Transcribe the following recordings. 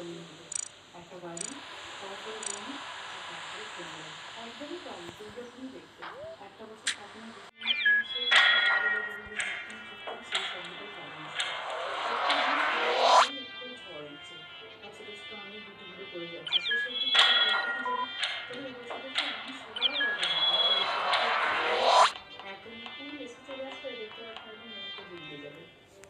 জন্ম হতো। একটা বাড়ি, তারপরে বমি, আর তারপরে সুন্দর। একদমই তাই, দুর্গাপুরই দেখতে। একটা বছর ঠাকুমা যেখানে সেই ছোটবেলায় যেভাবে হাঁটতাম ছুটতাম সেই শব্দটাই কানে আসতো। একটা দিন সন্ধ্যাবেলা হলো একটু ঝড় উঠছে, আর ছোটো ছোটো আমি গুটি গুটি পড়ে যাচ্ছে। সেই সত্যি তাদের প্রত্যেকে যেন তবে এবছর দেখি এখন সবাই অবাক, আমাদের এসে দেখে একটা বাগান আছে, একদম ফুল এসে চলে আসলে দেখতে পাচ্ছি একদম মনটা জুড়িয়ে যাবে।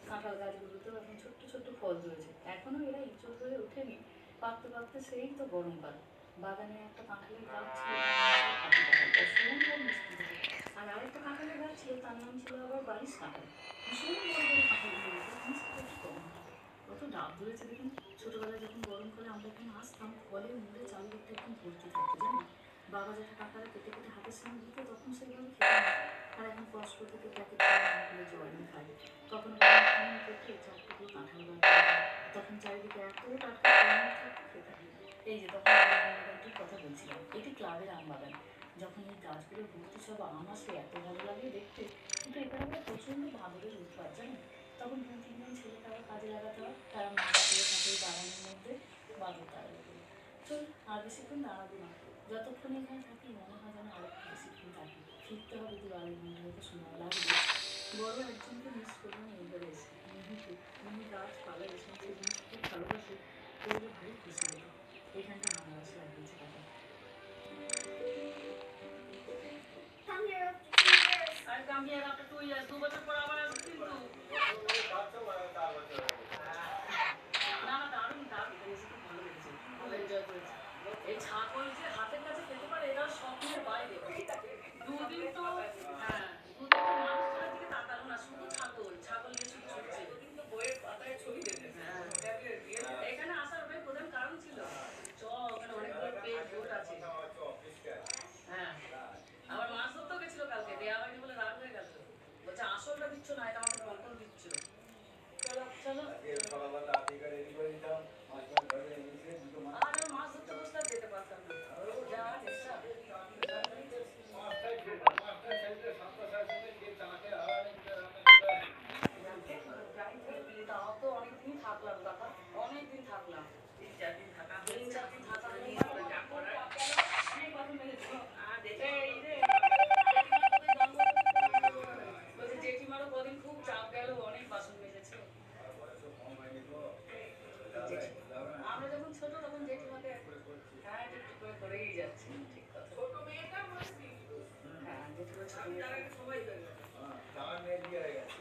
কাঁঠাল গাছগুলোতেও এখন ছোট্ট ছোট্ট ফল ধরেছে, এখনো এরা ইঁচড় হয়ে ওঠেনি, পাকতে পাকতে সেই তো গরমকাল। বাগানে একটা কাঁঠালের গাছ ছিল, তার নাম ছিল হাতি কাঁঠাল, অসম্ভব মিষ্টি খেতে। আর আরেকটা কাঁঠালের গাছ ছিল, তার নাম ছিল আবার বারিশ কাঁঠাল। ভীষণ বড় বড় কাঁঠালগুলো হতো, মিষ্টিটা একটু কম হতো। কত ডাব ধরেছে দেখুন। ছোটবেলায় যখন গরমকালে আমরা এখানে আসতাম, ফলে মুড়ে চারিদিকটা একদম ভর্তি থাকতো জানেন। বাবা যেটা কাঁঠালে কেটে কেটে হাতের সামনে দিত, তখন সেভাবে খেতাম না। আর এখন কষ্ট থেকে প্যাকেট করে না হলে জল এনে খাই। কখনো কখনো ফোন কেটে চার টুকরো কাঁঠাল বার করে খাই। তখন চারিদিকে এত টাটকা পরিমাণ থাকতো খেতাম। এই যে তখন আমি আম বাগানটির কথা বলছিলাম, এটি ক্লাবের আম বাগান। যখন এই গাছগুলোর ভর্তি সব আম আসে এত ভালো লাগে দেখতে। কিন্তু এখানে আমরা প্রচণ্ড ভাদরের উৎপাত জানেন। তখন দু তিনজন ছেলেকে আবার কাজে লাগাতে হয়, তারা মাথা করে থাকে এই বাগানের মধ্যে বাদর তাড়াবে বলে। চল, আর বেশিক্ষণ দাঁড়াবো না। যতক্ষণ এখানে থাকি মনে হয় যেন আর একটু বেশিক্ষণ থাকি। ফিরতে হবে 2-2.5 ঘন্টা হয়তো সময় লাগবে। বড় একজনকে মিস করলাম এইবারে এসে, মিহিকে। মিহি গাছপালা এসব সেই জিনিস খুব ভালোবাসে, করলে ভারী খুশি হতো। এখানটা আম গাছ লাগিয়েছে দাদা। আর come here after 2 years, 2 বছর পর আবার আসবে কিন্তু। না না, দারুণ দারুণ লেগেছে, খুব ভালো লেগেছে, খুব এনজয় করেছি। এই ছাগল যে হাতের কাছে খেতে পারে, এটা স্বপ্নের বাইরে। দুদিন তো হ্যাঁ, দুদিন তো মানুষ ধরার দিকে তাকালো না, শুধু ছাগল ছাগল নিয়ে শুধু ছুটছে। দুদিন তো বইয়ের পাতায় ছবি দেখেছে। এখানে আসার ওটাই প্রধান কারণ ছিল। ওখানে অনেকগুলো পেজ বোট আছে। হ্যাঁ, আবার মাছ ধরতেও গেছিল কালকে, দেওয়া হয়নি বলে রাগ হয়ে গেল। বলছে আসলটা দিচ্ছ না, এটা আমাকে নকল দিচ্ছ। চলো চলো। আর মাছ ধরতে বসলে আর যেতে পারতাম না, যা নেশা। তাও তো অনেকদিন থাকলাম কাকা, অনেকদিন থাকলাম। 3-4 দিন থাকা, 3-4 দিন থাকা অনেক কথা মেরেছি। এই রে, বলছে জেঠিমারও কদিন খুব চাপ গেল, অনেক বাসন মেজেছে। আমরা যখন ছোট তখন জেঠিমাকে হ্যাঁ একটু করে করেই যাচ্ছি, ঠিক কথা। হ্যাঁ, জেঠিমা ছোট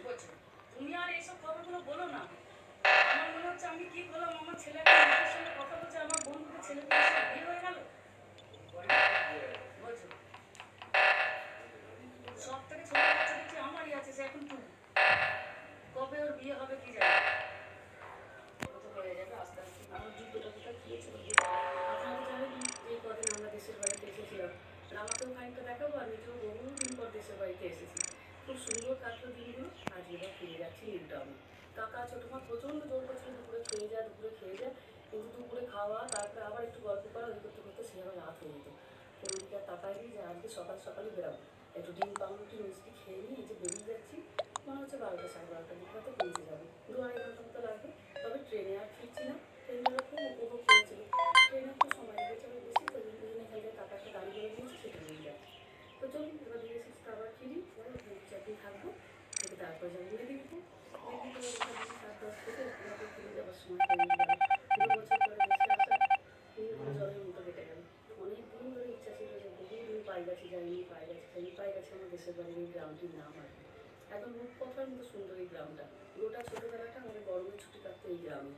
বলছো, তুমি আর এইসব খবরগুলো বলো না। আমার মনে হচ্ছে আমি কি করলাম, আমার ছেলে একটা লোকের সঙ্গে কথা বলছে, আমার বন্ধুদের ছেলেদের সব বিয়ে হয়ে গেল। বলছো, সব থেকে ছোট বাচ্চা দেখছি আমারই আছে, সে এখন 2। কবে ওর বিয়ে হবে কি জানি। কত হয়ে যাবে আস্তে আস্তে। আমার যুদ্ধটা কোথায় গিয়েছিল। আপনারা তো জানেন যে কদিন আমরা দেশের বাড়িতে এসেছিলাম, আমাকেও খানিকটা দেখাবো, আর নিজেও বহুদিন পর দেশের বাড়িতে এসেছি। খুব সুন্দর কাটলো দিনগুলো। আজ এবার ফিরে যাচ্ছি নিউ টাউনে। কাকা ছোটোমা প্রচণ্ড জোর করছিল দুপুরে খেয়ে যা, দুপুরে খেয়ে যা। কিন্তু দুপুরে খাওয়া, তারপরে আবার একটু গল্প করা, ওই করতে করতে সে আবার রাত হয়ে যেত। কোনো দিকে আর তাকাইনি যে আজকে সকাল সকালই বেরাবো। একটু ডিম পাউরুটি মিষ্টি খেয়ে নিয়ে এই যে বেরিয়ে যাচ্ছি। মনে হচ্ছে 12টা-12:30 দিকে হয়তো পৌঁছে যাবে, 2-2.5 ঘন্টা মতো লাগবে। তবে ট্রেনে আর ফিরছি না, ট্রেনটা খুব উপভোগ করেছিল। ট্রেনে একটু সময় লেগেছে অনেক বেশি, তো জন্য এখানে কাকা একটা গাড়ি করে দিয়েছে, সেটা নিয়ে যাচ্ছে। তো চলুন এবার ধীরে সুস্থ আবার ফিরি, পরে 2-4 দিন থাকবো, থেকে তারপর যাবো মেদিনীপুর। মেদিনীপুরে ওখানে 7-10 থেকে ওখানে ফিরে যাওয়ার সময় হয়ে গেল। 2 বছর পরে দেশে আসা দিনগুলো জলের মতো কেটে গেল। অনেক দিন ধরে ইচ্ছা ছিল যে বহুদিন পাইগাছি যাইনি, পাইগাছি যাইনি, পাইগাছি আমার দেশের বাড়ির এই গ্রামটির নাম আর কি। একদম রূপকথার মতো সুন্দর এই গ্রামটা। গোটা ছোটোবেলাটা আমাদের গরমের ছুটি কাটতো এই গ্রামে।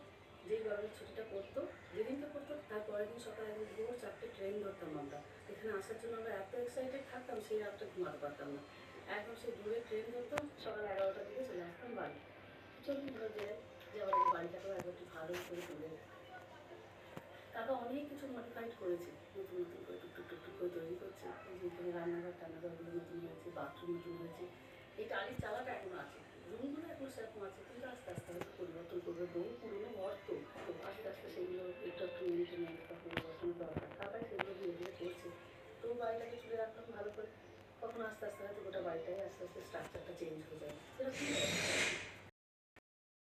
যেই গরমের ছুটিটা পড়তো, যেদিনকে পড়তো তার পরের দিন সকালে একদম ভোর 4টে ট্রেন ধরতাম আমরা। এখানে আসার জন্য আমরা এত এক্সাইটেড থাকতাম, সেই রাতটা ঘুমাতে পারতাম না। একদম সেই দূরে ট্রেন ধরতাম, সকাল 11টার দিকে চলে আসতাম বাড়ি। চলুন এবার যাওয়ার আগে বাড়িটাকেও একবার একটু ভালো করে তুলে। কাকা অনেক কিছু মডিফাইড করেছে, নতুন নতুন করে টুকটুক টুকটুক করে তৈরি করছে। এই যে এখানে রান্নাঘর টান্নাঘরগুলো নতুন হয়েছে, বাথরুম নতুন হয়েছে। এই টালির চালাটা এখনো আছে, রুমগুলো এখনো সেরকম আছে, কিন্তু আস্তে আস্তে হয়তো পরিবর্তন করবে। বহু পুরোনো ঘর তো, তো আস্তে আস্তে সেগুলো একটু একটু মিনিটে মিনিটে পরিবর্তনের দরকার। কাকাই সেগুলো ধীরে ধীরে করছে। তো বাড়িটাকে তুলে রাখলাম ভালো করে। কখন আস্তে আস্তে হয়তো গোটা বাড়িটাই আস্তে আস্তে স্ট্রাকচারটা চেঞ্জ হয়ে যাবে, সেরকম